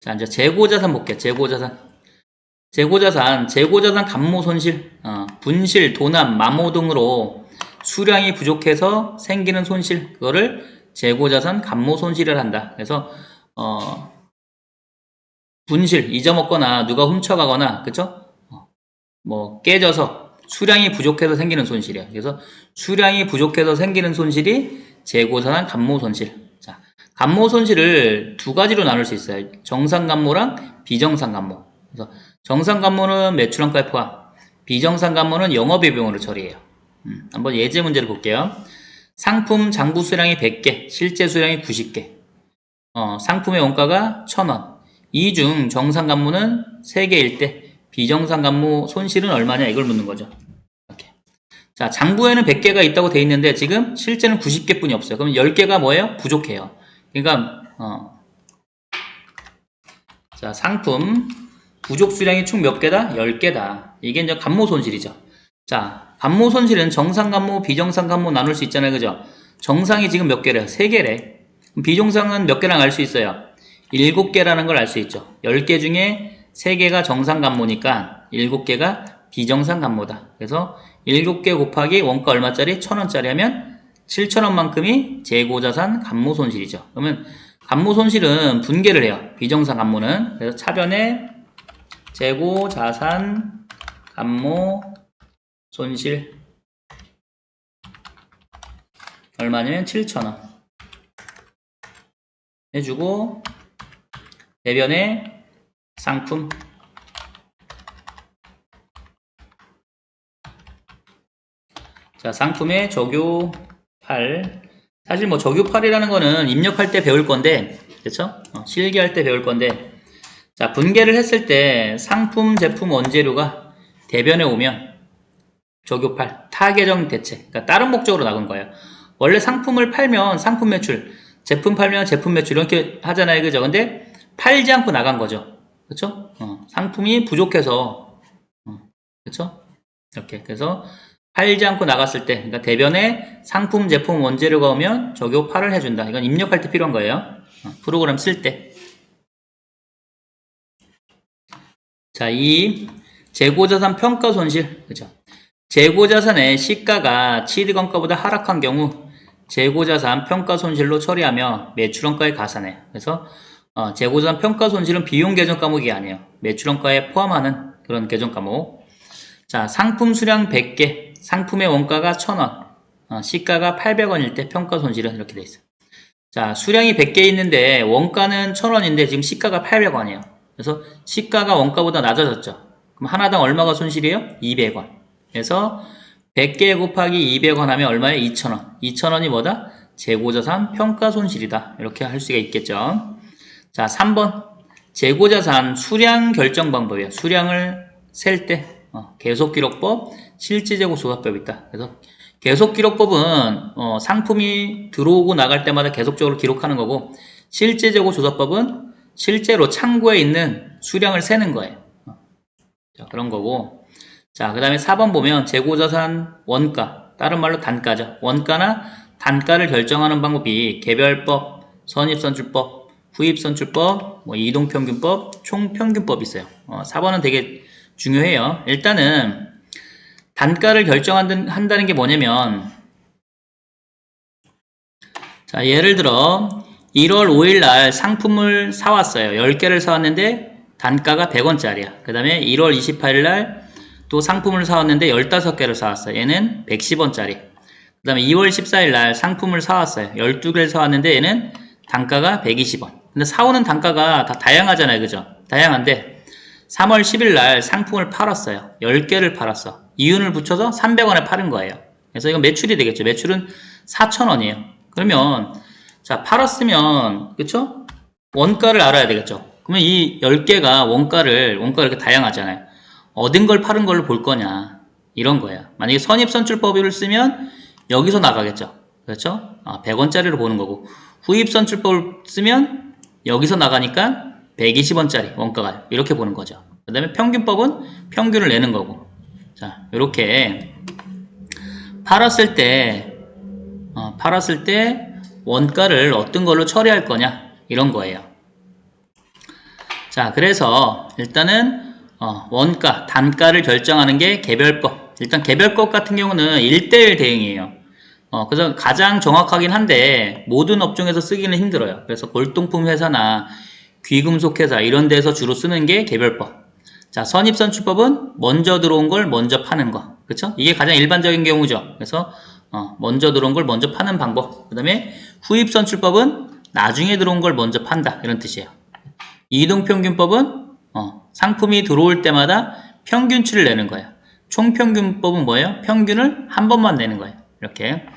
자, 이제 재고자산 볼게요. 재고자산 감모손실, 분실, 도난, 마모 등으로 수량이 부족해서 생기는 손실, 그거를 재고자산 감모손실을 한다. 그래서 분실, 잊어먹거나 누가 훔쳐가거나, 그쵸? 뭐 깨져서 수량이 부족해서 생기는 손실이에요. 그래서 수량이 부족해서 생기는 손실이 재고자산 감모손실. 자, 감모손실을 두 가지로 나눌 수 있어요. 정상감모랑 비정상감모. 그래서 정상감모는 매출원가에 포함, 비정상감모는 영업외비용으로 처리해요. 한번 예제 문제를 볼게요. 상품 장부 수량이 100개, 실제 수량이 90개. 상품의 원가가 1000원. 이 중 정상감모는 3개일 때 비정상감모 손실은 얼마냐, 이걸 묻는 거죠. 이렇게. 자, 장부에는 100개가 있다고 돼 있는데 지금 실제는 90개뿐이 없어요. 그럼 10개가 뭐예요? 부족해요. 그러니까 자, 상품 부족 수량이 총 몇 개다? 10개다. 이게 이제 감모 손실이죠. 자, 감모 손실은 정상감모, 비정상감모 나눌 수 있잖아요. 그죠? 정상이 지금 몇 개래요? 3개래. 비정상은 몇 개랑 알 수 있어요? 7개라는 걸 알 수 있죠. 10개 중에 3개가 정상감모니까 7개가 비정상감모다. 그래서 7개 곱하기 원가 얼마짜리? 1000원짜리 하면 7000원만큼이 재고자산 감모손실이죠. 그러면 감모손실은 분개를 해요. 비정상감모는. 그래서 차변에 재고자산 감모손실 얼마냐면 7000원 해주고, 대변에 상품 자, 상품의 적요8. 사실 뭐 적요8이라는 거는 입력할 때 배울 건데, 그쵸? 실기할 때 배울 건데, 자, 분개를 했을 때 상품, 제품, 원재료가 대변에 오면 적요8, 타계정 대체. 그러니까 다른 목적으로 나간 거예요. 원래 상품을 팔면 상품 매출, 제품 팔면 제품 매출 이렇게 하잖아요. 그죠? 근데 팔지 않고 나간 거죠. 그쵸? 상품이 부족해서, 그쵸? 이렇게. 그래서 팔지 않고 나갔을 때, 그러니까 대변에 상품, 제품, 원재료가 오면 적요8을 해준다. 이건 입력할 때 필요한 거예요. 프로그램 쓸 때. 자, 이 재고자산 평가 손실, 그죠? 재고자산의 시가가 취득원가보다 하락한 경우 재고자산 평가 손실로 처리하며 매출원가에 가산해요. 그래서 재고자산 평가 손실은 비용 계정 과목이 아니에요. 매출원가에 포함하는 그런 계정 과목. 자, 상품 수량 100개, 상품의 원가가 1000원, 시가가 800원일 때 평가 손실은 이렇게 돼 있어요. 자, 수량이 100개 있는데 원가는 1000원인데 지금 시가가 800원이에요. 그래서 시가가 원가보다 낮아졌죠. 그럼 하나당 얼마가 손실이에요? 200원. 그래서 100개 곱하기 200원 하면 얼마예요? 2000원. 2000원이 뭐다? 재고자산 평가 손실이다. 이렇게 할 수가 있겠죠. 자, 3번. 재고자산 수량 결정 방법이에요. 수량을 셀 때 계속기록법, 실제재고 조사법이 있다. 그래서 계속기록법은 상품이 들어오고 나갈 때마다 계속적으로 기록하는 거고, 실제재고 조사법은 실제로 창고에 있는 수량을 세는 거예요. 자, 그런 거고. 자, 그 다음에 4번 보면 재고자산 원가, 다른 말로 단가죠. 원가나 단가를 결정하는 방법이 개별법, 선입선출법, 후입선출법, 뭐 이동평균법, 총평균법이 있어요. 4번은 되게 중요해요. 일단은 단가를 결정한다는 게 뭐냐면, 자, 예를 들어 1월 5일 날 상품을 사왔어요. 10개를 사왔는데 단가가 100원짜리야. 그 다음에 1월 28일 날 또 상품을 사왔는데 15개를 사왔어요. 얘는 110원짜리. 그 다음에 2월 14일 날 상품을 사왔어요. 12개를 사왔는데 얘는 단가가 120원. 근데 사오는 단가가 다 다양하잖아요. 그죠? 다양한데 3월 10일 날 상품을 팔았어요. 10개를 팔았어. 이윤을 붙여서 300원에 파는 거예요. 그래서 이건 매출이 되겠죠. 매출은 4,000원이에요. 그러면 자, 팔았으면, 그쵸? 원가를 알아야 되겠죠. 그러면 이 10개가 원가가 이렇게 다양하잖아요. 얻은 걸 파는 걸로 볼 거냐. 이런 거야. 만약에 선입선출법을 쓰면 여기서 나가겠죠. 그렇죠? 100원짜리로 보는 거고. 후입선출법을 쓰면 여기서 나가니까 120원짜리 원가가 이렇게 보는 거죠. 그 다음에 평균법은 평균을 내는 거고. 자, 이렇게 팔았을 때 원가를 어떤 걸로 처리할 거냐, 이런 거예요. 자, 그래서 일단은 원가, 단가를 결정하는 게 개별법. 일단 개별법 같은 경우는 1대1 대응이에요. 그래서 가장 정확하긴 한데 모든 업종에서 쓰기는 힘들어요. 그래서 골동품 회사나 귀금속 회사 이런 데서 주로 쓰는 게 개별법. 자, 선입선출법은 먼저 들어온 걸 먼저 파는 거. 그쵸? 이게 가장 일반적인 경우죠. 그래서 먼저 들어온 걸 먼저 파는 방법. 그 다음에 후입선출법은 나중에 들어온 걸 먼저 판다. 이런 뜻이에요. 이동평균법은 상품이 들어올 때마다 평균치를 내는 거예요. 총평균법은 뭐예요? 평균을 한 번만 내는 거예요. 이렇게.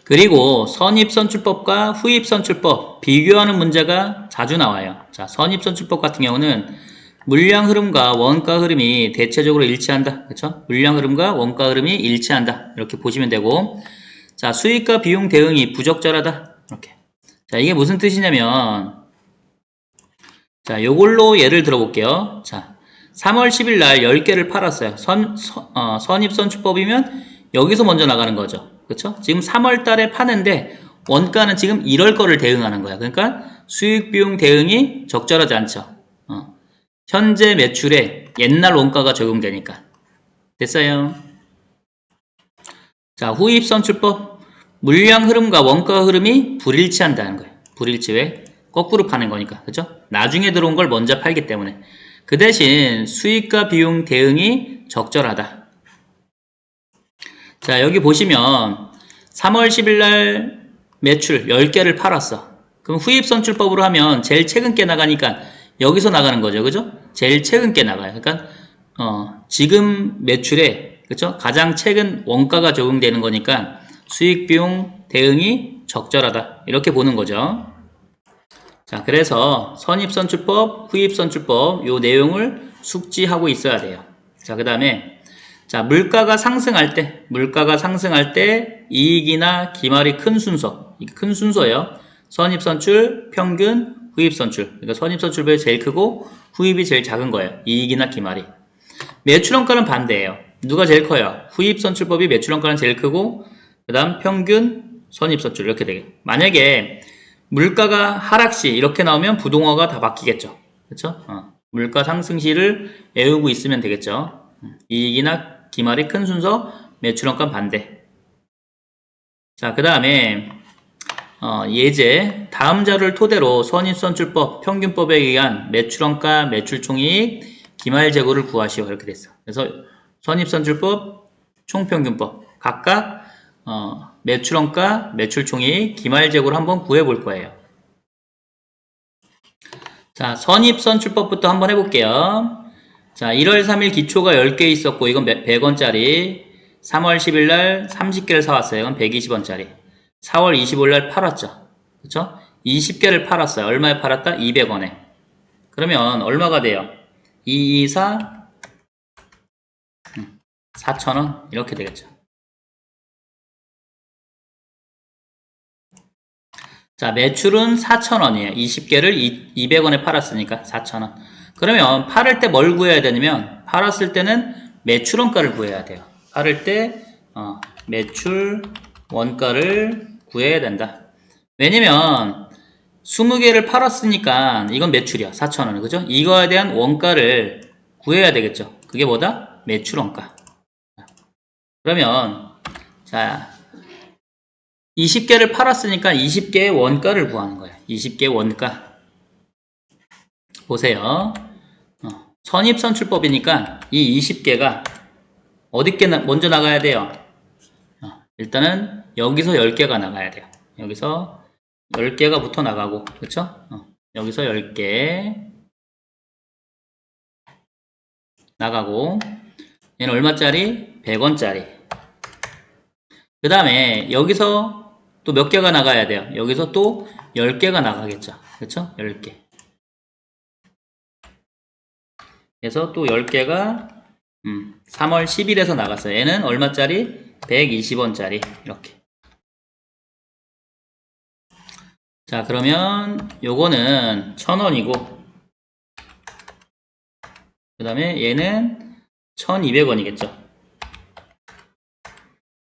그리고 선입선출법과 후입선출법 비교하는 문제가 자주 나와요. 자, 선입선출법 같은 경우는 물량 흐름과 원가 흐름이 대체적으로 일치한다. 그렇죠? 물량 흐름과 원가 흐름이 일치한다. 이렇게 보시면 되고, 자, 수익과 비용 대응이 부적절하다. 이렇게. 자, 이게 무슨 뜻이냐면, 자, 요걸로 예를 들어볼게요. 자, 3월 10일 날 10개를 팔았어요. 선입선출법이면 여기서 먼저 나가는 거죠. 그쵸? 지금 3월 달에 파는데 원가는 지금 1월 거를 대응하는 거야. 그러니까 수익 비용 대응이 적절하지 않죠. 현재 매출에 옛날 원가가 적용되니까. 됐어요. 자, 후입선출법. 물량 흐름과 원가 흐름이 불일치한다는 거예요. 불일치 왜? 거꾸로 파는 거니까. 그죠? 나중에 들어온 걸 먼저 팔기 때문에. 그 대신 수익과 비용 대응이 적절하다. 자, 여기 보시면 3월 10일 날 매출 10개를 팔았어. 그럼 후입선출법으로 하면 제일 최근 게 나가니까 여기서 나가는 거죠. 그죠? 제일 최근 게 나가요. 그러니까 지금 매출에 그죠? 가장 최근 원가가 적용되는 거니까 수익 비용 대응이 적절하다. 이렇게 보는 거죠. 자, 그래서 선입선출법, 후입선출법 요 내용을 숙지하고 있어야 돼요. 자, 그다음에 자, 물가가 상승할 때 이익이나 기말이 큰 순서, 이게 큰 순서예요. 선입선출, 평균, 후입선출. 그러니까 선입선출법이 제일 크고 후입이 제일 작은 거예요. 이익이나 기말이. 매출원가는 반대예요. 누가 제일 커요? 후입선출법이 매출원가는 제일 크고 그 다음 평균, 선입선출 이렇게 되게. 만약에 물가가 하락시 이렇게 나오면 부동어가 다 바뀌겠죠. 그렇죠? 물가 상승시를 외우고 있으면 되겠죠. 이익이나 기말이 큰 순서, 매출원가 반대. 자, 그 다음에 예제 다음 자료를 토대로 선입선출법, 평균법에 의한 매출원가, 매출총이익, 기말재고를 구하시오 이렇게 됐어. 그래서 선입선출법, 총평균법 각각 매출원가, 매출총이익, 기말재고를 한번 구해볼 거예요. 자, 선입선출법부터 한번 해볼게요. 자, 1월 3일 기초가 10개 있었고 이건 100원짜리. 3월 10일 날 30개를 사왔어요. 이건 120원짜리. 4월 25일 날 팔았죠. 그쵸? 20개를 팔았어요. 얼마에 팔았다? 200원에. 그러면 얼마가 돼요? 224 4,000원 이렇게 되겠죠. 자, 매출은 4,000원이에요. 20개를 200원에 팔았으니까 4,000원. 그러면 팔을 때 뭘 구해야 되냐면 팔았을 때는 매출 원가를 구해야 돼요. 팔을 때 매출 원가를 구해야 된다. 왜냐면 20개를 팔았으니까 이건 매출이야. 4,000원. 그죠? 이거에 대한 원가를 구해야 되겠죠. 그게 뭐다? 매출 원가. 그러면 자 20개를 팔았으니까 20개의 원가를 구하는 거예요. 20개의 원가. 보세요. 선입선출법이니까 이 20개가 어디께 먼저 나가야 돼요? 일단은 여기서 10개가 나가야 돼요. 여기서 10개가 붙어 나가고, 그렇죠? 여기서 10개 나가고, 얘는 얼마짜리? 100원짜리. 그 다음에 여기서 또 몇 개가 나가야 돼요? 여기서 또 10개가 나가겠죠. 그렇죠? 10개. 그래서 또 10개가 3월 10일에서 나갔어요. 얘는 얼마짜리? 120원짜리. 이렇게. 자, 그러면 요거는 1,000원이고 그 다음에 얘는 1,200원이겠죠.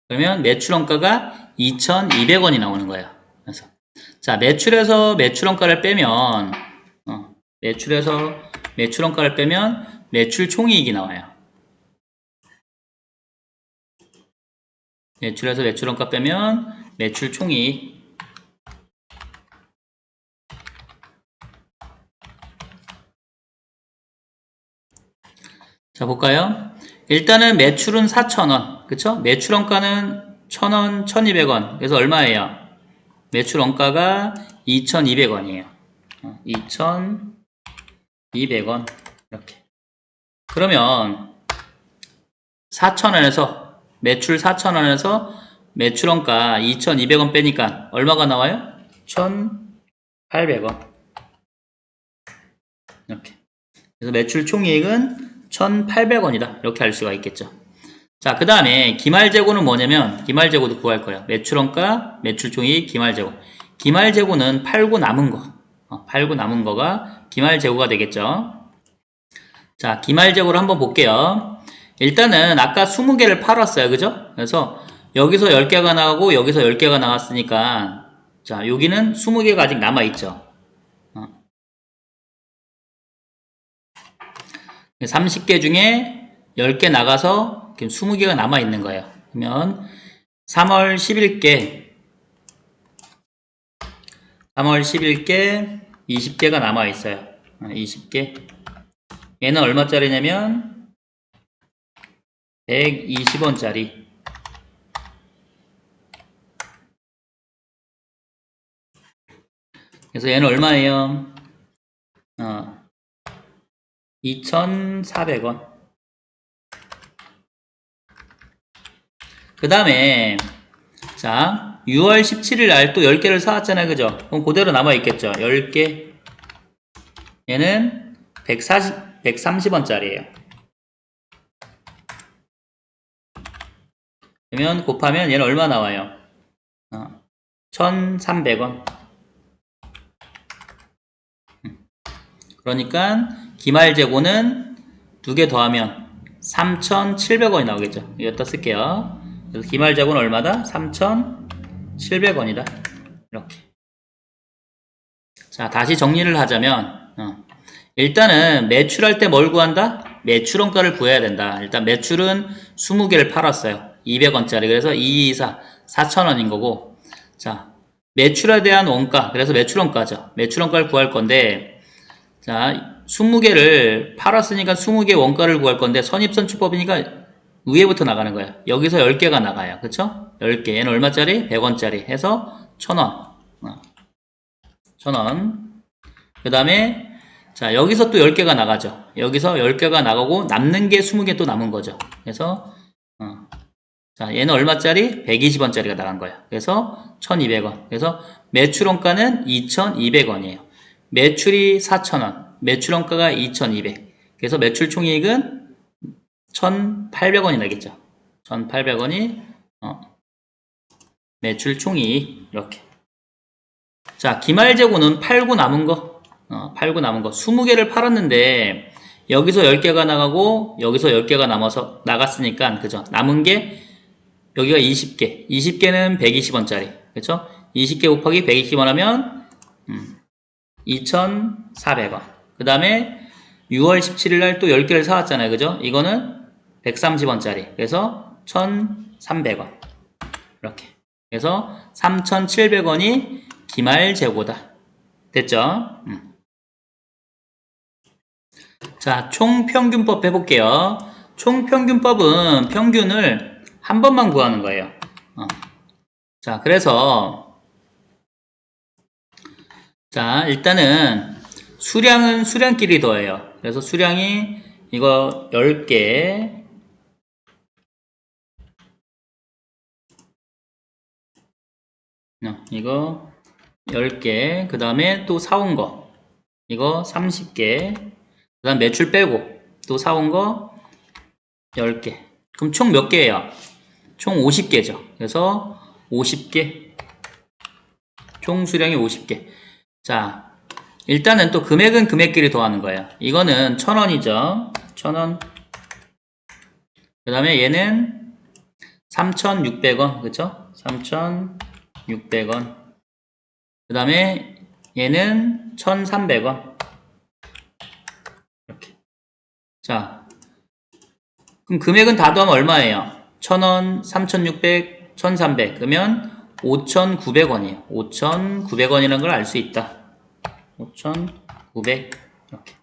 그러면 매출원가가 2,200원이 나오는 거예요. 그래서 자, 매출에서 매출원가를 빼면 매출에서 매출원가를 빼면 매출 총이익이 나와요. 매출에서 매출원가 빼면 매출 총이익. 자, 볼까요? 일단은 매출은 4,000원. 그쵸? 매출원가는 1,000원, 1,200원. 그래서 얼마예요? 매출원가가 2,200원이에요. 2,200원. 이렇게. 그러면 4,000원에서 매출 4,000원에서 매출원가 2,200원 빼니까 얼마가 나와요? 1,800원. 이렇게. 그래서 매출 총이익은 1,800원이다. 이렇게 할 수가 있겠죠. 자, 그 다음에 기말재고는 뭐냐면 기말재고도 구할 거예요. 매출원가, 매출총이익, 기말재고. 기말재고는 팔고 남은 거. 팔고 남은 거가 기말재고가 되겠죠. 자, 기말재고를 한번 볼게요. 일단은 아까 20개를 팔았어요. 그죠? 그래서 여기서 10개가 나가고 여기서 10개가 나갔으니까 자, 여기는 20개가 아직 남아있죠. 30개 중에 10개 나가서 20개가 남아있는 거예요. 그러면 3월 11개 20개가 남아있어요. 20개. 얘는 얼마짜리냐면 120원짜리. 그래서 얘는 얼마예요? 2,400원. 그 다음에 자, 6월 17일 날 또 10개를 사왔잖아요. 그죠? 그럼 그대로 남아있겠죠. 10개. 얘는 130원짜리예요. 그러면 곱하면 얘는 얼마 나와요? 1,300원. 그러니까 기말재고는 2개 더하면 3,700원이 나오겠죠. 여기다 쓸게요. 그래서 기말재고는 얼마다? 3,700원이다. 이렇게. 자, 다시 정리를 하자면 일단은 매출할 때 뭘 구한다? 매출원가를 구해야 된다. 일단 매출은 20개를 팔았어요. 200원짜리. 그래서 2, 2, 4, 4,000원인 거고. 자, 매출에 대한 원가. 그래서 매출원가죠. 매출원가를 구할 건데, 자, 20개를 팔았으니까 20개 원가를 구할 건데, 선입선출법이니까 위에부터 나가는 거예요. 여기서 10개가 나가요. 그쵸? 10개. 얘는 얼마짜리? 100원짜리. 해서 1,000원. 1,000원. 그 다음에, 자, 여기서 또 10개가 나가죠. 여기서 10개가 나가고, 남는 게 20개 또 남은 거죠. 그래서, 자, 얘는 얼마짜리? 120원짜리가 나간 거예요. 그래서 1,200원. 그래서 매출원가는 2,200원이에요. 매출이 4,000원. 매출원가가 2,200. 그래서 매출 총이익은 1,800원이 나겠죠. 1,800원이 매출 총이익. 이렇게. 자, 기말재고는 팔고 남은 거. 20개를 팔았는데 여기서 10개가 나가고 여기서 10개가 남아서 나갔으니까 그죠? 남은 게 여기가 20개. 20개는 120원짜리. 그쵸? 20개 곱하기 120원 하면 2,400원. 그 다음에 6월 17일 날 또 10개를 사왔잖아요. 그죠? 이거는 130원짜리. 그래서 1,300원. 이렇게. 그래서 3,700원이 기말재고다. 됐죠? 자, 총평균법 해볼게요. 총평균법은 평균을 한 번만 구하는 거예요. 자, 그래서 자, 일단은 수량은 수량끼리 더해요. 그래서 수량이 이거 10개 이거 10개 그 다음에 또 사온 거 이거 30개 그 다음 매출 빼고 또 사온 거 10개. 그럼 총 몇 개예요? 총 50개죠. 그래서 50개. 총 수량이 50개. 자, 일단은 또 금액은 금액끼리 더하는 거예요. 이거는 1,000원이죠. 1,000원. 그 다음에 얘는 3,600원. 그쵸? 3,600원. 그 다음에 얘는 1,300원. 자, 그럼 금액은 다 더하면 얼마예요? 1,000원, 3,600, 1,300. 그러면 5,900원이에요. 5,900원이라는 걸 알 수 있다. 5,900. 이렇게.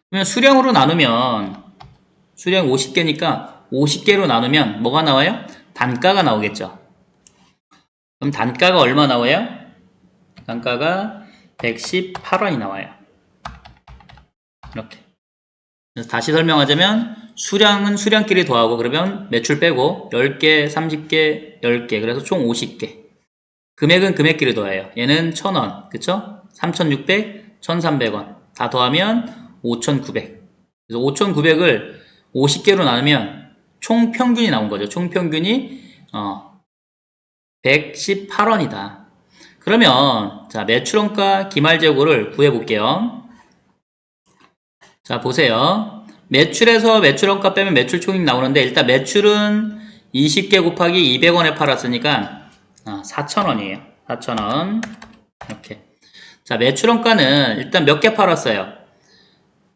그러면 수량으로 나누면, 수량 50개니까 50개로 나누면 뭐가 나와요? 단가가 나오겠죠. 그럼 단가가 얼마 나와요? 단가가 118원이 나와요. 이렇게. 다시 설명하자면 수량은 수량끼리 더하고 그러면 매출 빼고 10개, 30개, 10개 그래서 총 50개. 금액은 금액끼리 더해요. 얘는 1,000원, 그쵸? 3,600, 1,300원 다 더하면 5,900. 그래서 5,900을 50개로 나누면 총 평균이 나온 거죠. 총 평균이 118원이다. 그러면 자 매출원가 기말재고를 구해볼게요. 자 보세요. 매출에서 매출원가 빼면 매출총액 나오는데 일단 매출은 20개 곱하기 200원에 팔았으니까 4,000원이에요. 4,000원 이렇게. 자 매출원가는 일단 몇 개 팔았어요?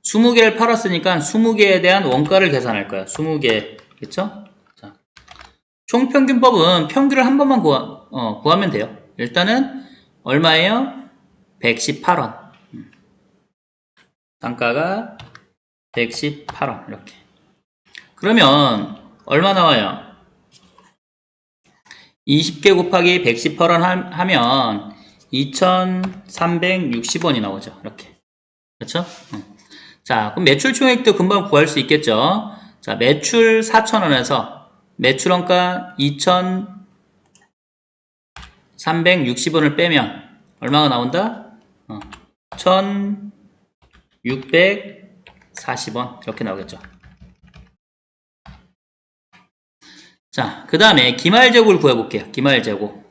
20개를 팔았으니까 20개에 대한 원가를 계산할 거예요. 20개 그쵸? 자, 총평균법은 평균을 한 번만 구하면 돼요. 일단은 얼마예요? 118원. 단가가 118원 이렇게. 그러면 얼마 나와요? 20개 곱하기 118원 하면 2,360원이 나오죠. 이렇게. 그렇죠? 자, 그럼 매출 총액도 금방 구할 수 있겠죠? 자, 매출 4,000원에서 매출원가 2,360원을 빼면 얼마가 나온다? 1,640원 이렇게 나오겠죠. 자, 그 다음에 기말재고를 구해볼게요. 기말재고.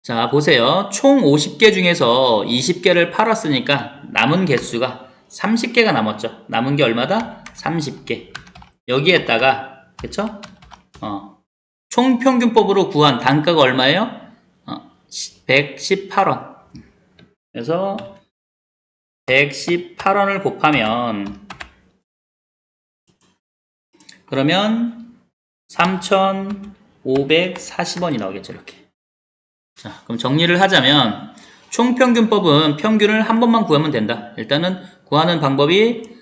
자, 보세요. 총 50개 중에서 20개를 팔았으니까 남은 개수가 30개가 남았죠. 남은 게 얼마다? 30개. 여기에다가, 그쵸? 총평균법으로 구한 단가가 얼마예요? 118원. 그래서 118원을 곱하면 그러면 3,540원이 나오겠죠. 이렇게. 자, 그럼 정리를 하자면 총평균법은 평균을 한 번만 구하면 된다. 일단은 구하는 방법이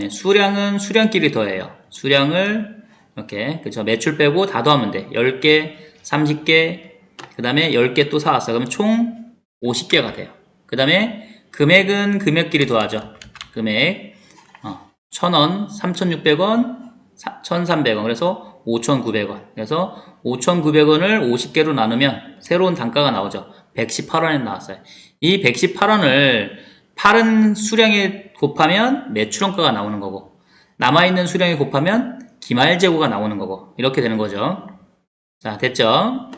수량은 수량끼리 더해요. 수량을 이렇게 그쵸 매출 빼고 다 더하면 돼. 10개, 30개 그 다음에 10개 또 사왔어. 그러면 총 50개가 돼요. 그 다음에 금액은 금액끼리 더하죠. 금액 1,000원, 3,600원, 1,300원 그래서 5,900원 그래서 5,900원을 50개로 나누면 새로운 단가가 나오죠. 118원이 나왔어요. 이 118원을 팔은 수량에 곱하면 매출원가가 나오는 거고 남아있는 수량에 곱하면 기말재고가 나오는 거고 이렇게 되는 거죠. 자 됐죠?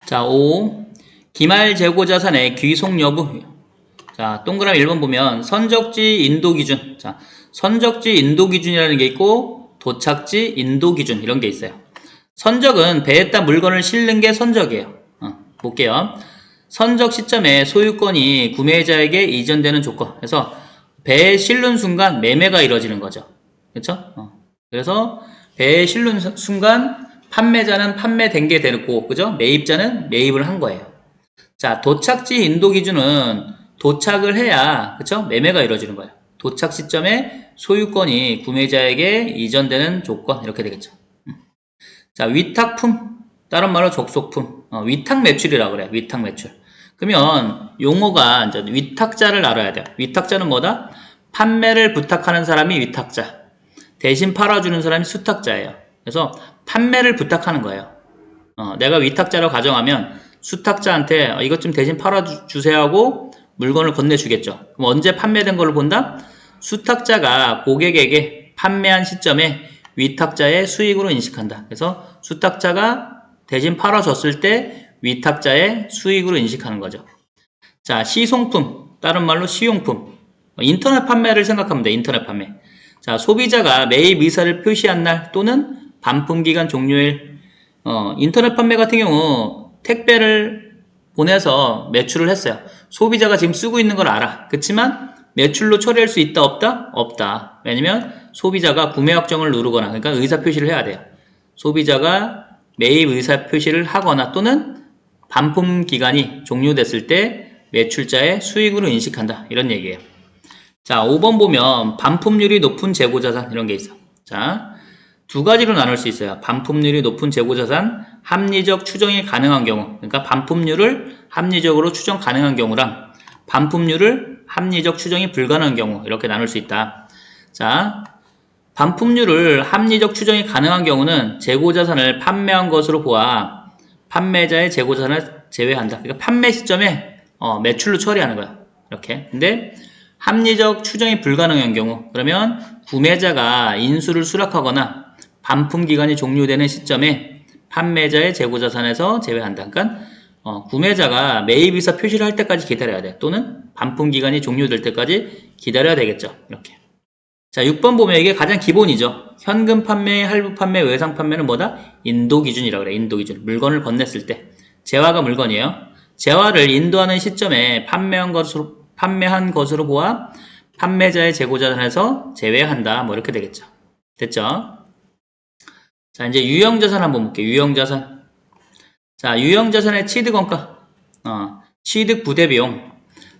자 5. 기말재고자산의 귀속 여부. 자 동그라미 1번 보면 선적지 인도기준. 자 선적지 인도기준이라는 게 있고 도착지 인도기준 이런 게 있어요. 선적은 배에다 물건을 실는 게 선적이에요. 볼게요. 선적 시점에 소유권이 구매자에게 이전되는 조건. 그래서 배에 실는 순간 매매가 이루어지는 거죠. 그렇죠? 그래서 배에 실는 순간 판매자는 판매된 게 되고, 그죠? 매입자는 매입을 한 거예요. 자, 도착지 인도 기준은 도착을 해야, 그쵸? 매매가 이루어지는 거예요. 도착 시점에 소유권이 구매자에게 이전되는 조건, 이렇게 되겠죠. 자, 위탁품, 다른 말로 족속품, 위탁 매출이라고 그래요. 위탁 매출. 그러면 용어가 이제 위탁자를 알아야 돼요. 위탁자는 뭐다? 판매를 부탁하는 사람이 위탁자, 대신 팔아주는 사람이 수탁자예요. 그래서 판매를 부탁하는 거예요. 내가 위탁자로 가정하면 수탁자한테 이것 좀 대신 팔아주세요 하고 물건을 건네주겠죠. 그럼 언제 판매된 걸로 본다? 수탁자가 고객에게 판매한 시점에 위탁자의 수익으로 인식한다. 그래서 수탁자가 대신 팔아줬을 때 위탁자의 수익으로 인식하는 거죠. 자, 시송품, 다른 말로 시용품. 인터넷 판매를 생각하면 돼. 인터넷 판매. 자, 소비자가 매입 의사를 표시한 날 또는 반품기간 종료일. 인터넷 판매 같은 경우 택배를 보내서 매출을 했어요. 소비자가 지금 쓰고 있는 걸 알아. 그렇지만 매출로 처리할 수 있다, 없다? 없다. 왜냐면 소비자가 구매 확정을 누르거나, 그러니까 의사표시를 해야 돼요. 소비자가 매입 의사표시를 하거나 또는 반품 기간이 종료됐을 때 매출자의 수익으로 인식한다. 이런 얘기예요. 자, 5번 보면 반품률이 높은 재고자산 이런 게 있어. 자, 두 가지로 나눌 수 있어요. 반품률이 높은 재고자산, 합리적 추정이 가능한 경우. 그러니까 반품률을 합리적으로 추정 가능한 경우랑 반품률을 합리적 추정이 불가능한 경우 이렇게 나눌 수 있다. 자, 반품률을 합리적 추정이 가능한 경우는 재고자산을 판매한 것으로 보아 판매자의 재고자산을 제외한다. 그러니까 판매 시점에 매출로 처리하는 거야. 이렇게. 근데 합리적 추정이 불가능한 경우, 그러면 구매자가 인수를 수락하거나 반품 기간이 종료되는 시점에 판매자의 재고자산에서 제외한다. 그러니까 구매자가 매입 의사 표시를 할 때까지 기다려야 돼. 또는 반품 기간이 종료될 때까지 기다려야 되겠죠. 이렇게. 자, 6번 보면 이게 가장 기본이죠. 현금 판매, 할부 판매, 외상 판매는 뭐다? 인도 기준이라고 그래. 인도 기준. 물건을 건넸을 때. 재화가 물건이에요. 재화를 인도하는 시점에 판매한 것으로 보아 판매자의 재고자산에서 제외한다. 뭐 이렇게 되겠죠. 됐죠? 자, 이제 유형자산 한번 볼게요. 유형자산. 자, 유형자산의 취득원가. 취득 부대비용.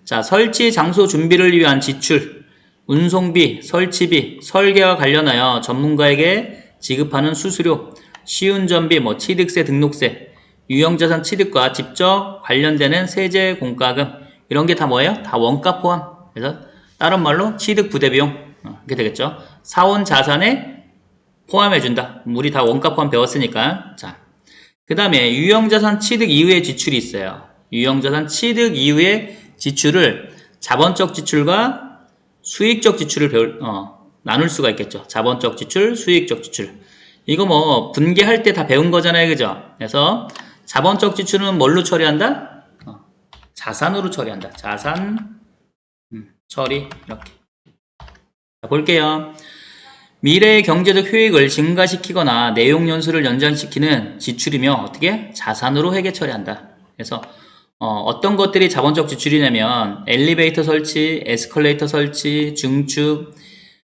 자, 설치 장소 준비를 위한 지출. 운송비, 설치비, 설계와 관련하여 전문가에게 지급하는 수수료, 시운전비, 취득세, 등록세, 유형자산 취득과 직접 관련되는 세제, 공과금 이런 게 다 뭐예요? 다 원가 포함. 그래서 다른 말로 취득 부대비용 이렇게 되겠죠. 사원 자산에 포함해준다. 우리 다 원가 포함 배웠으니까. 자, 그 다음에 유형자산 취득 이후의 지출이 있어요. 유형자산 취득 이후의 지출을 자본적 지출과 수익적 지출을 나눌 수가 있겠죠. 자본적 지출, 수익적 지출. 이거 분개할 때 다 배운 거잖아요. 그죠? 그래서 자본적 지출은 뭘로 처리한다? 자산으로 처리한다. 자산 처리 이렇게. 자, 볼게요. 미래의 경제적 효익을 증가시키거나 내용 연수를 연장시키는 지출이며 어떻게? 자산으로 회계 처리한다. 그래서 어떤 것들이 자본적 지출이냐면 엘리베이터 설치, 에스컬레이터 설치, 증축,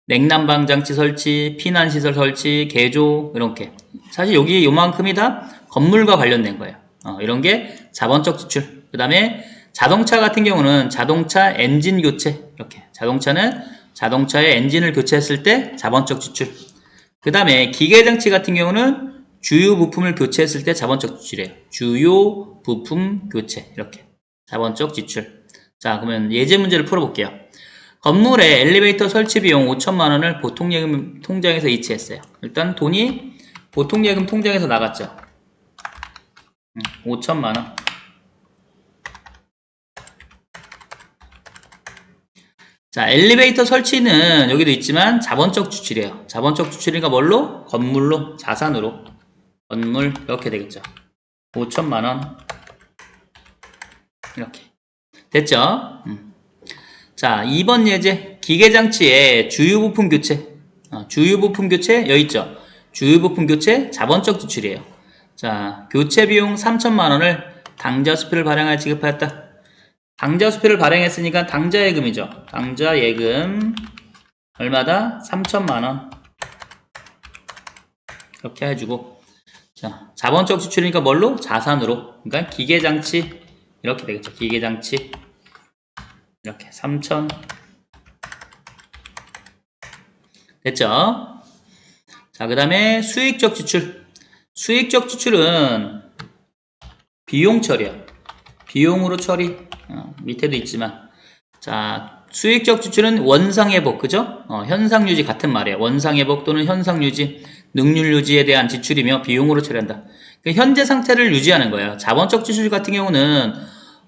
냉난방 장치 설치, 피난시설 설치, 개조 이렇게. 사실 여기 요만큼이 다 건물과 관련된 거예요. 이런 게 자본적 지출. 그 다음에 자동차 같은 경우는 자동차 엔진 교체 이렇게. 자동차는 자동차의 엔진을 교체했을 때 자본적 지출. 그 다음에 기계장치 같은 경우는 주요 부품을 교체했을 때 자본적 지출이에요. 주요 부품 교체 이렇게 자본적 지출. 자, 그러면 예제 문제를 풀어볼게요. 건물에 엘리베이터 설치 비용 5천만 원을 보통예금 통장에서 이체했어요. 일단 돈이 보통예금 통장에서 나갔죠. 5천만 원. 자, 엘리베이터 설치는 여기도 있지만 자본적 지출이에요. 자본적 지출이니까 뭘로? 건물로, 자산으로. 건물 이렇게 되겠죠. 5천만 원 이렇게 됐죠? 자, 2번 예제 기계장치의 주유부품 교체. 주유부품 교체 여기 있죠. 주유부품 교체 자본적 지출이에요. 자, 교체 비용 3천만 원을 당좌수표를 발행하여 지급하였다. 당좌수표를 발행했으니까 당좌예금이죠. 당좌예금 얼마다? 3천만 원 이렇게 해주고. 자, 자본적 지출이니까 뭘로? 자산으로. 그러니까 기계장치 이렇게 되겠죠. 기계장치 이렇게 3천 됐죠? 자, 그 다음에 수익적 지출. 수익적 지출은 비용 처리야. 비용으로 처리. 밑에도 있지만. 자, 수익적 지출은 원상회복, 그죠? 현상유지 같은 말이에요. 원상회복 또는 현상유지, 능률유지에 대한 지출이며 비용으로 처리한다. 그러니까 현재 상태를 유지하는 거예요. 자본적 지출 같은 경우는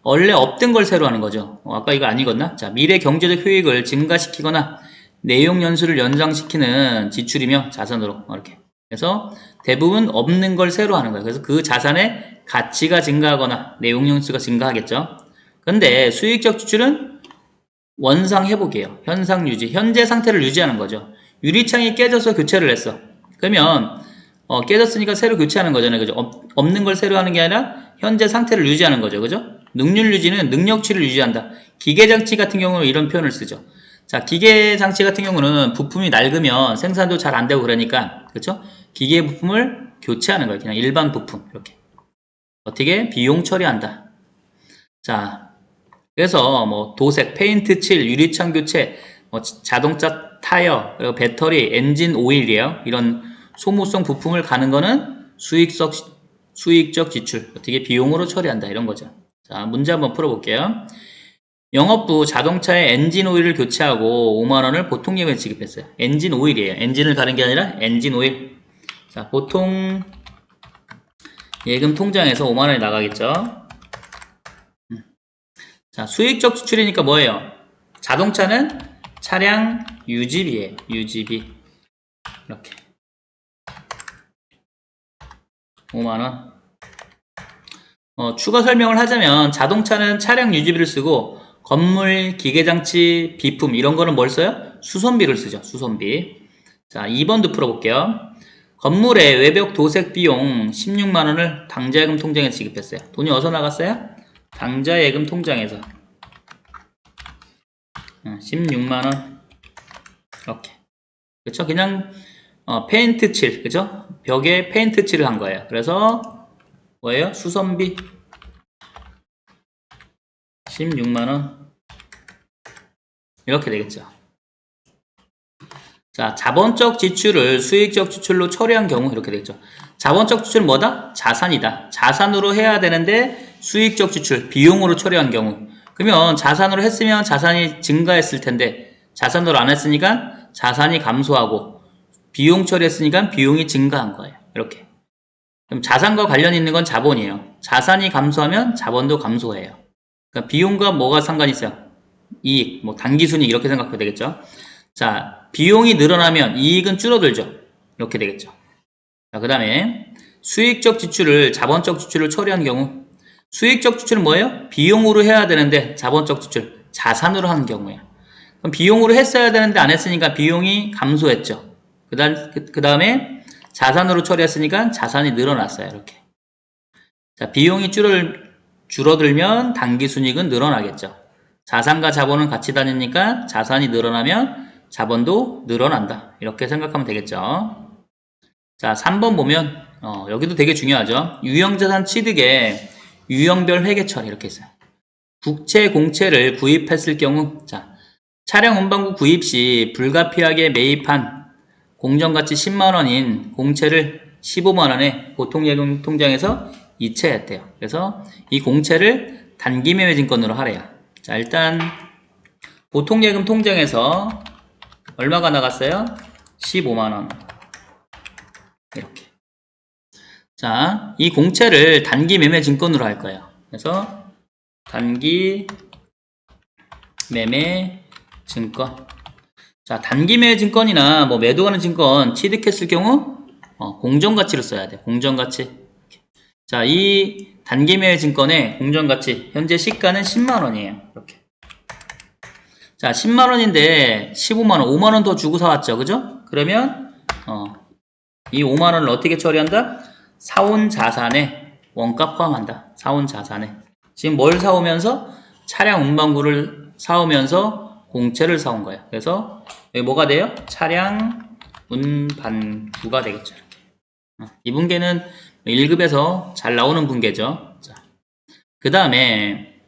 원래 없던 걸 새로 하는 거죠. 아까 이거 안 읽었나? 자, 미래 경제적 효익을 증가시키거나 내용 연수를 연장시키는 지출이며 자산으로 이렇게. 그래서 대부분 없는 걸 새로 하는 거예요. 그래서 그 자산의 가치가 증가하거나 내용 연수가 증가하겠죠. 근데 수익적 지출은 원상 회복이에요. 현상 유지, 현재 상태를 유지하는 거죠. 유리창이 깨져서 교체를 했어. 그러면 깨졌으니까 새로 교체하는 거잖아요. 그죠? 없는 걸 새로 하는 게 아니라 현재 상태를 유지하는 거죠. 그죠? 능률 유지는 능력치를 유지한다. 기계장치 같은 경우는 이런 표현을 쓰죠. 자, 기계 장치 같은 경우는 부품이 낡으면 생산도 잘 안 되고 그러니까, 그렇죠? 기계 부품을 교체하는 거예요. 그냥 일반 부품. 이렇게. 어떻게? 비용 처리한다. 자, 그래서 뭐 도색, 페인트 칠, 유리창 교체, 뭐 자동차 타이어, 그리고 배터리, 엔진 오일이에요. 이런 소모성 부품을 가는 거는 수익적 지출. 어떻게 비용으로 처리한다. 이런 거죠. 자, 문제 한번 풀어볼게요. 영업부 자동차의 엔진 오일을 교체하고 5만원을 보통 예금에 지급했어요. 엔진 오일이에요. 엔진을 가는 게 아니라 엔진 오일. 자, 보통 예금 통장에서 5만원이 나가겠죠. 자, 수익적 지출이니까 뭐예요? 자동차는 차량 유지비예요. 유지비. 이렇게. 5만원. 추가 설명을 하자면 자동차는 차량 유지비를 쓰고 건물, 기계장치, 비품 이런 거는 뭘 써요? 수선비를 쓰죠. 수선비. 자, 2번도 풀어볼게요. 건물의 외벽 도색 비용 16만원을 당좌예금 통장에 지급했어요. 돈이 어디서 나갔어요? 당좌예금 통장에서 16만원. 이렇게. 그쵸? 그냥 페인트 칠, 그죠? 벽에 페인트 칠을 한 거예요. 그래서 뭐예요? 수선비 16만원. 이렇게 되겠죠. 자, 자본적 지출을 수익적 지출로 처리한 경우 이렇게 되겠죠. 자본적 지출은 뭐다? 자산이다. 자산으로 해야 되는데 수익적 지출, 비용으로 처리한 경우. 그러면 자산으로 했으면 자산이 증가했을 텐데 자산으로 안 했으니까 자산이 감소하고 비용 처리했으니까 비용이 증가한 거예요. 이렇게. 그럼 자산과 관련 있는 건 자본이에요. 자산이 감소하면 자본도 감소해요. 그러니까 비용과 뭐가 상관이 있어요? 이익, 뭐 단기순이익 이렇게 생각하면 되겠죠. 자, 비용이 늘어나면 이익은 줄어들죠. 이렇게 되겠죠. 자, 그 다음에 수익적 지출을 자본적 지출을 처리한 경우 수익적 지출은 뭐예요? 비용으로 해야 되는데 자본적 지출, 자산으로 하는 경우예요. 그럼 비용으로 했어야 되는데 안 했으니까 비용이 감소했죠. 그 다음에 자산으로 처리했으니까 자산이 늘어났어요. 이렇게. 자, 비용이 줄어들면 당기순이익은 늘어나겠죠. 자산과 자본은 같이 다니니까 자산이 늘어나면 자본도 늘어난다. 이렇게 생각하면 되겠죠. 자, 3번 보면 여기도 되게 중요하죠. 유형자산 취득에 유형별 회계처리 이렇게 있어요. 국채, 공채를 구입했을 경우 자, 차량 운반구 구입 시 불가피하게 매입한 공정가치 10만원인 공채를 15만원에 보통예금 통장에서 이체했대요. 그래서 이 공채를 단기매매증권으로 하래요. 자, 일단 보통예금 통장에서 얼마가 나갔어요? 15만원. 이렇게. 자, 이 공채를 단기 매매 증권으로 할 거예요. 그래서 단기 매매 증권. 자, 단기 매매 증권이나 뭐 매도하는 증권 취득했을 경우 공정가치로 써야 돼. 공정가치. 자, 이 단기 매매 증권의 공정가치 현재 시가는 10만원이에요. 이렇게. 자, 10만원인데 15만원, 5만원 더 주고 사왔죠. 그죠? 그러면 이 5만원을 어떻게 처리한다? 사온 자산에 원가 포함한다. 사온 자산에. 지금 뭘 사오면서? 차량 운반구를 사오면서 공채를 사온 거예요. 그래서 여기 뭐가 돼요? 차량 운반구가 되겠죠. 이렇게. 이 분계는 1급에서 잘 나오는 분계죠. 그 다음에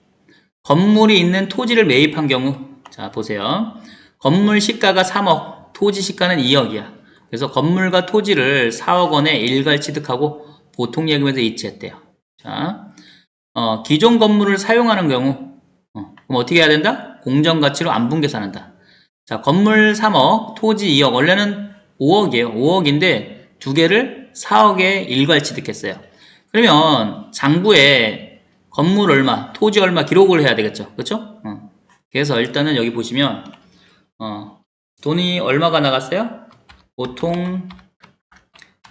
건물이 있는 토지를 매입한 경우 자, 보세요. 건물 시가가 3억, 토지 시가는 2억이야. 그래서 건물과 토지를 4억 원에 일괄 취득하고 보통예금에서 이체했대요. 자, 기존 건물을 사용하는 경우 그럼 어떻게 해야 된다? 공정가치로 안분계산한다. 자, 건물 3억, 토지 2억. 원래는 5억이에요. 5억인데 두 개를 4억에 일괄 취득했어요. 그러면 장부에 건물 얼마, 토지 얼마 기록을 해야 되겠죠. 그렇죠? 그래서 일단은 여기 보시면 돈이 얼마가 나갔어요? 보통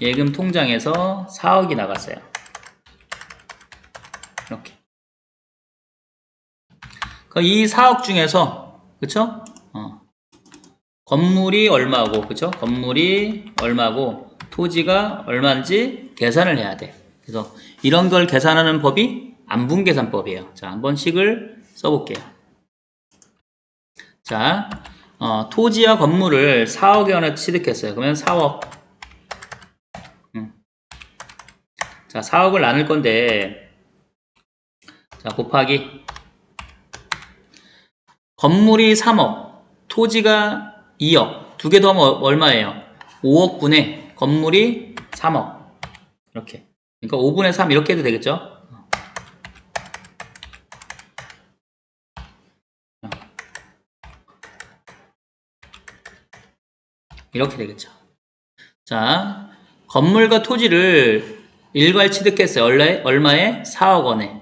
예금 통장에서 4억이 나갔어요. 이렇게. 이 4억 중에서 그쵸? 건물이 얼마고 그쵸? 건물이 얼마고 토지가 얼마인지 계산을 해야 돼. 그래서 이런 걸 계산하는 법이 안분계산법이에요. 자, 한번 식을 써볼게요. 자, 토지와 건물을 4억에 원에 취득했어요. 그러면 4억. 자, 4억을 나눌 건데, 자, 곱하기. 건물이 3억, 토지가 2억. 두 개 더하면 얼마예요? 5억 분의 건물이 3억. 이렇게. 그러니까 5분의 3 이렇게 해도 되겠죠? 이렇게 되겠죠. 자, 건물과 토지를 일괄 취득했어요. 얼마에? 4억 원에.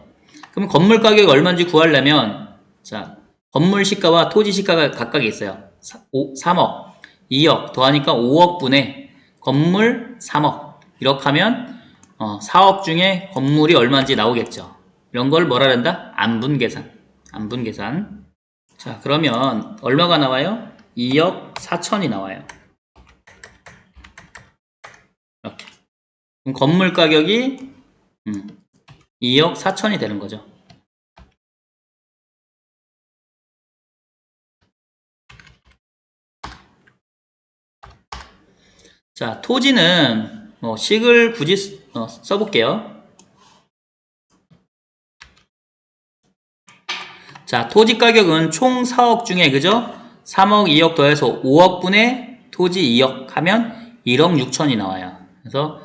그럼 건물 가격이 얼마인지 구하려면, 자, 건물 시가와 토지 시가가 각각 있어요. 3억, 2억 더하니까 5억 분의 건물 3억. 이렇게 하면 4억 중에 건물이 얼마인지 나오겠죠. 이런 걸 뭐라 한다? 안분계산. 안분계산. 자, 그러면 얼마가 나와요? 2억 4천이 나와요. 이렇게. 그럼 건물 가격이 2억 4천이 되는 거죠. 자, 토지는 식을 굳이 써볼게요. 자, 토지 가격은 총 4억 중에 그죠? 3억, 2억 더해서 5억 분의 토지 2억 하면 1억 6천이 나와요. 그래서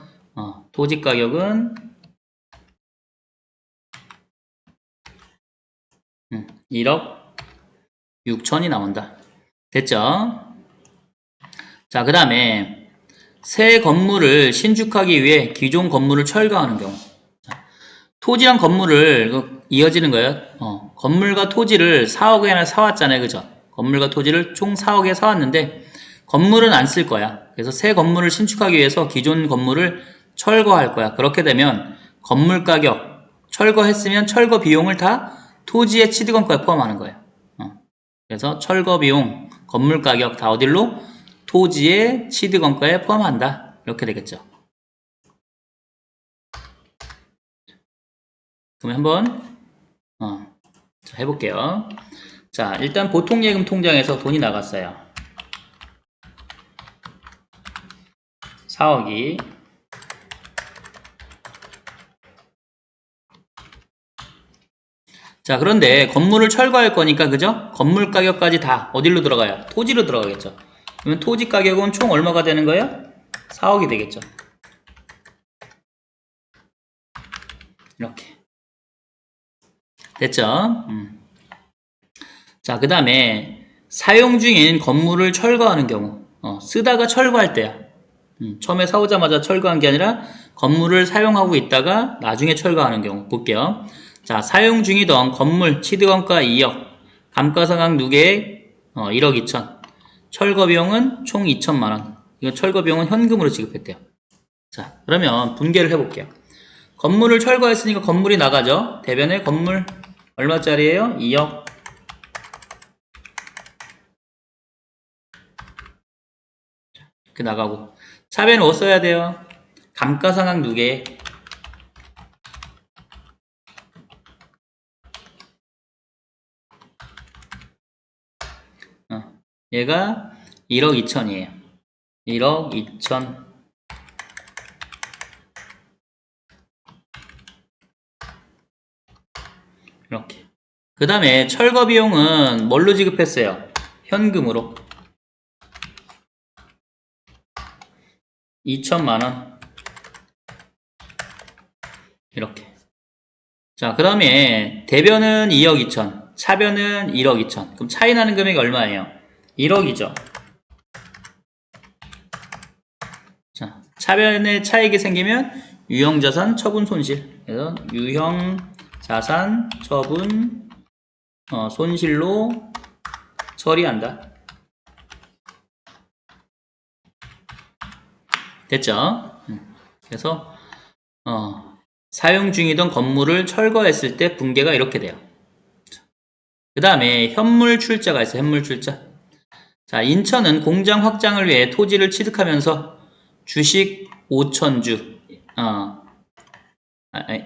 토지 가격은 1억 6천이 나온다. 됐죠? 자, 그 다음에 새 건물을 신축하기 위해 기존 건물을 철거하는 경우. 자, 토지랑 건물을 이어지는 거예요. 건물과 토지를 4억에 하나 사왔잖아요. 그죠? 건물과 토지를 총 4억에 사왔는데 건물은 안 쓸 거야. 그래서 새 건물을 신축하기 위해서 기존 건물을 철거할 거야. 그렇게 되면 건물 가격, 철거했으면 철거 비용을 다 토지의 취득원가에 포함하는 거예요. 그래서 철거 비용, 건물 가격 다 어딜로? 토지의 취득원가에 포함한다. 이렇게 되겠죠. 그럼 한번 자, 해볼게요. 자, 일단 보통예금 통장에서 돈이 나갔어요. 4억이. 자, 그런데 건물을 철거할 거니까 그죠? 건물 가격까지 다 어디로 들어가요? 토지로 들어가겠죠. 그러면 토지 가격은 총 얼마가 되는 거예요? 4억이 되겠죠. 이렇게. 됐죠? 자, 그 다음에 사용 중인 건물을 철거하는 경우. 쓰다가 철거할 때야. 처음에 사오자마자 철거한 게 아니라 건물을 사용하고 있다가 나중에 철거하는 경우 볼게요. 자, 사용 중이던 건물 취득원가 2억, 감가상각 누계액 1억 2천, 철거 비용은 총 2천만 원. 이거 철거 비용은 현금으로 지급했대요. 자, 그러면 분개를 해볼게요. 건물을 철거했으니까 건물이 나가죠. 대변에 건물 얼마짜리예요? 2억. 이렇게 나가고 차변은 뭐 써야 돼요? 감가상각 누계액. 얘가 1억 2천이에요. 1억 2천. 이렇게. 그 다음에 철거 비용은 뭘로 지급했어요? 현금으로. 2천만 원. 이렇게. 자, 그 다음에 대변은 2억 2천, 차변은 1억 2천. 그럼 차이 나는 금액이 얼마예요? 1억이죠. 자, 차변에 차익이 생기면 유형자산 처분 손실. 그래서 유형자산 처분 손실로 처리한다. 됐죠? 그래서 사용 중이던 건물을 철거했을 때 분개가 이렇게 돼요. 그 다음에 현물 출자가 있어요. 현물 출자. 자, 인천은 공장 확장을 위해 토지를 취득하면서 주식 5천주,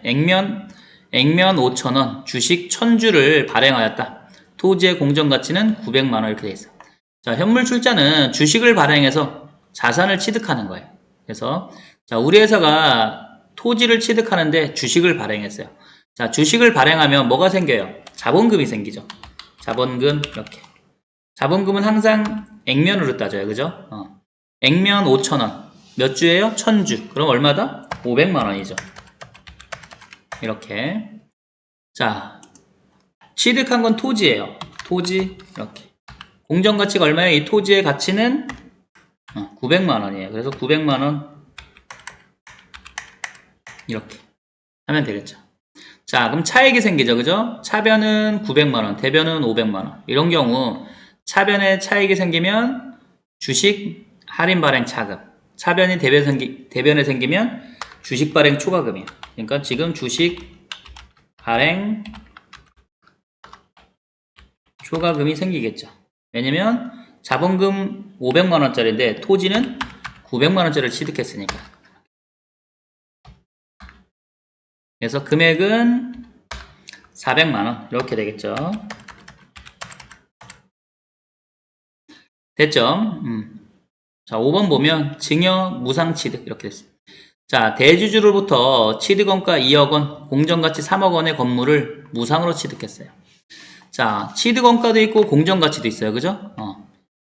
액면 5천원, 주식 1000주를 발행하였다. 토지의 공정가치는 900만원 이렇게 돼 있어. 자, 현물 출자는 주식을 발행해서 자산을 취득하는 거예요. 그래서 자, 우리 회사가 토지를 취득하는데 주식을 발행했어요. 자, 주식을 발행하면 뭐가 생겨요? 자본금이 생기죠. 자본금 이렇게. 자본금은 항상 액면으로 따져요. 그죠? 액면 5,000원. 몇 주예요? 1000주. 그럼 얼마다? 500만 원이죠. 이렇게. 자, 취득한 건 토지예요. 토지 이렇게. 공정가치가 얼마예요? 이 토지의 가치는 900만 원이에요. 그래서 900만 원 이렇게 하면 되겠죠. 자, 그럼 차익이 생기죠. 그죠? 차변은 900만 원, 대변은 500만 원. 이런 경우 차변에 차익이 생기면 주식 할인 발행 차금, 차변이 대변에 생기면 주식 발행 초과금이에요. 그러니까 지금 주식 발행 초과금이 생기겠죠. 왜냐면 자본금 500만 원짜리인데 토지는 900만 원짜리를 취득했으니까. 그래서 금액은 400만 원 이렇게 되겠죠. 됐죠? 자, 5번 보면 증여 무상 취득 이렇게 됐습니다. 자, 대주주로부터 취득원가 2억 원, 공정가치 3억 원의 건물을 무상으로 취득했어요. 자, 취득원가도 있고 공정가치도 있어요. 그죠?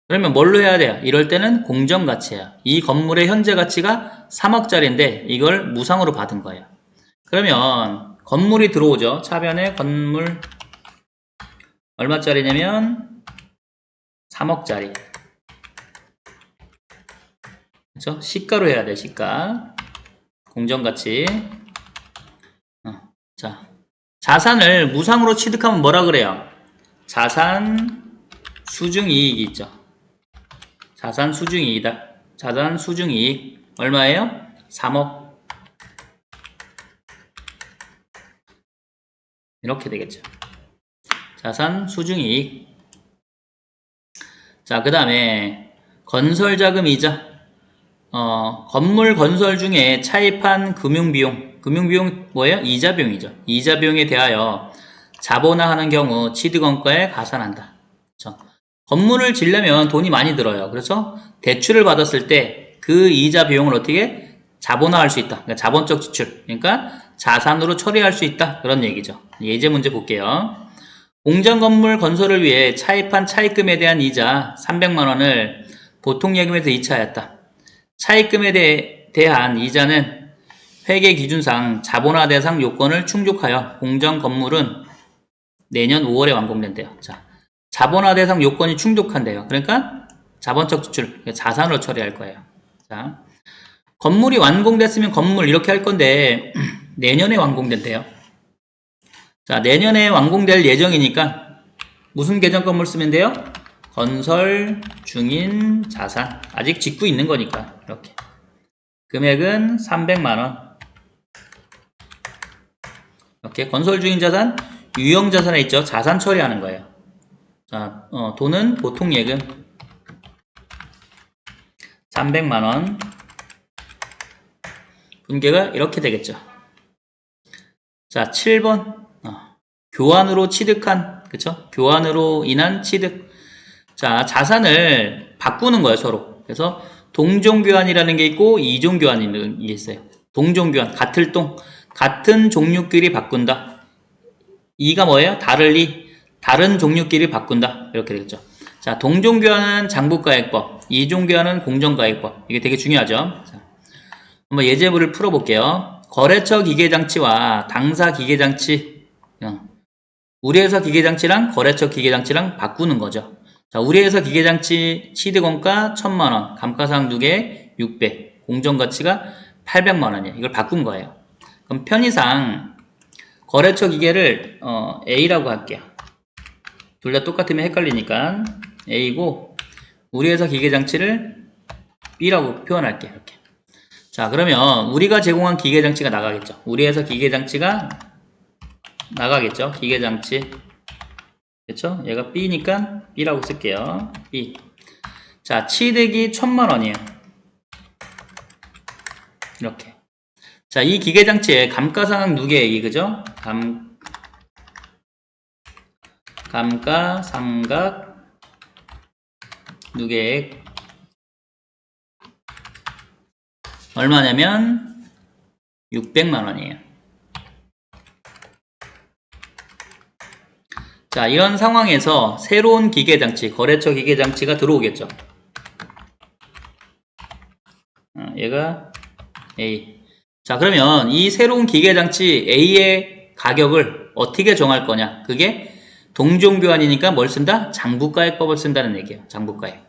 그러면 뭘로 해야 돼요? 이럴 때는 공정가치예요. 이 건물의 현재 가치가 3억짜리인데 이걸 무상으로 받은 거예요. 그러면 건물이 들어오죠. 차변에 건물 얼마짜리냐면 3억짜리. 그렇죠? 시가로 해야 돼. 시가. 공정가치. 자, 자산을 무상으로 취득하면 뭐라 그래요? 자산 수중이익이 있죠. 자산 수중이익이다. 자산 수중이익 얼마예요? 3억. 이렇게 되겠죠. 자산 수중이익. 자, 그 다음에 건설자금이자 건물 건설 중에 차입한 금융비용. 금융비용 뭐예요? 이자비용이죠. 이자비용에 대하여 자본화하는 경우 취득원가에 가산한다. 그렇죠? 건물을 지려면 돈이 많이 들어요. 그렇죠? 대출을 받았을 때 그 이자 비용을 어떻게 자본화할 수 있다. 그러니까 자본적 지출. 그러니까 자산으로 처리할 수 있다. 그런 얘기죠. 예제 문제 볼게요. 공장건물 건설을 위해 차입한 차입금에 대한 이자 300만 원을 보통예금에서 이체하였다. 차입금에 대한 이자는 회계기준상 자본화 대상 요건을 충족하여 공장건물은 내년 5월에 완공된대요. 자, 자본화 대상 요건이 충족한대요. 그러니까 자본적 지출, 자산으로 처리할 거예요. 자, 건물이 완공됐으면 건물 이렇게 할 건데 내년에 완공된대요. 자, 내년에 완공될 예정이니까 무슨 계정 건물 쓰면 돼요? 건설 중인 자산. 아직 짓고 있는 거니까 이렇게. 금액은 300만 원. 이렇게 건설 중인 자산, 유형 자산에 있죠. 자산 처리하는 거예요. 자, 돈은 보통 예금 300만 원. 분계가 이렇게 되겠죠. 자, 7번. 교환으로 취득한, 그쵸? 교환으로 인한 취득. 자, 자산을 바꾸는 거예요, 서로. 그래서 동종교환이라는 게 있고 이종교환이라는 게 있어요. 동종교환, 같은 종류끼리 바꾼다. 이가 뭐예요? 다른 종류끼리 바꾼다. 이렇게 되겠죠. 자, 동종교환은 장부가액법, 이종교환은 공정가액법. 이게 되게 중요하죠. 자, 한번 예제물을 풀어볼게요. 거래처 기계장치와 당사 기계장치, 우리 회사 기계장치랑 거래처 기계장치랑 바꾸는 거죠. 자, 우리 회사 기계장치 취득원가 1000만원, 감가상 2개 600, 공정가치가 800만원이에요. 이걸 바꾼 거예요. 그럼 편의상 거래처 기계를 A라고 할게요. 둘 다 똑같으면 헷갈리니까 A고, 우리 회사 기계장치를 B라고 표현할게요. 이렇게. 자, 그러면 우리가 제공한 기계장치가 나가겠죠. 우리 회사 기계장치가 나가겠죠. 기계장치. 그렇죠? 얘가 B니까 B라고 쓸게요. B. 자, 취득이 1000만원이에요. 이렇게. 자, 이 기계장치에 감가상각 누계액이, 그죠? 감가상각 누계액 얼마냐면 600만원이에요. 자, 이런 상황에서 새로운 기계장치, 거래처 기계장치가 들어오겠죠. 얘가 A. 자, 그러면 이 새로운 기계장치 A의 가격을 어떻게 정할 거냐? 그게 동종교환이니까 뭘 쓴다? 장부가액법을 쓴다는 얘기예요. 장부가액.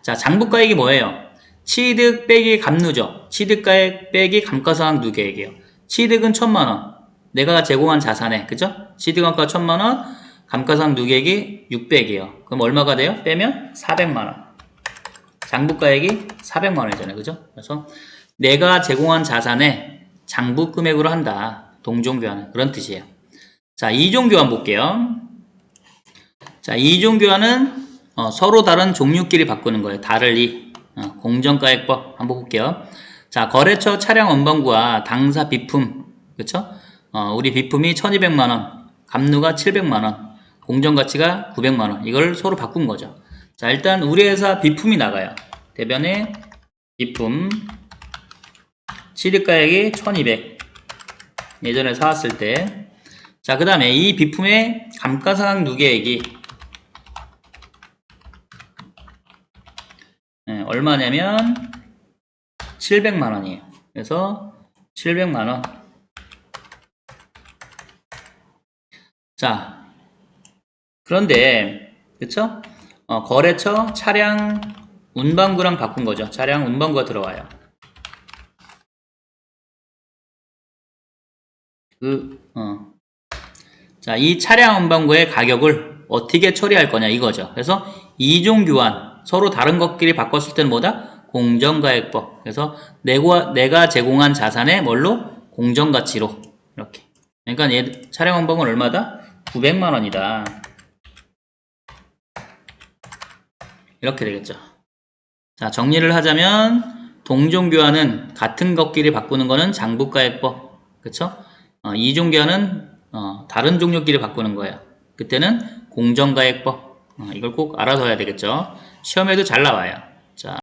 자, 장부가액이 뭐예요? 취득 빼기 감누죠. 취득가액 빼기 감가상각 누계액이에요. 취득은 1000만원. 내가 제공한 자산에, 그죠? 취득원가 1000만원, 감가상각 누계액이 600이에요. 그럼 얼마가 돼요? 빼면 400만원. 장부가액이 400만원이잖아요. 그죠? 그래서 내가 제공한 자산에 장부 금액으로 한다. 동종교환은 그런 뜻이에요. 자, 이종교환 볼게요. 자, 이종교환은 서로 다른 종류끼리 바꾸는 거예요. 다를이 공정가액법 한번 볼게요. 자, 거래처 차량 원방구와 당사 비품, 그쵸? 우리 비품이 1200만원, 감누가 700만원, 공정가치가 900만원. 이걸 서로 바꾼 거죠. 자, 일단 우리 회사 비품이 나가요. 대변에 비품 취득가액이 1200. 예전에 사왔을 때. 자, 그 다음에 이 비품의 감가상각 누계액이 얼마냐면 700만원이에요. 그래서 700만원. 자, 그런데 그쵸? 거래처 차량 운반구랑 바꾼 거죠. 차량 운반구가 들어와요. 자, 이 차량 운반구의 가격을 어떻게 처리할 거냐 이거죠. 그래서 이종교환, 서로 다른 것끼리 바꿨을 때는 뭐다? 공정가액법. 그래서 내가 제공한 자산의 뭘로? 공정가치로. 이렇게. 그러니까 얘 차량 운반구는 얼마다? 900만원이다. 이렇게 되겠죠. 자, 정리를 하자면 동종교환은 같은 것끼리 바꾸는 거는 장부가액법. 그쵸? 이종교환은 다른 종류끼리 바꾸는 거예요. 그때는 공정가액법. 이걸 꼭 알아둬야 되겠죠. 시험에도 잘 나와요.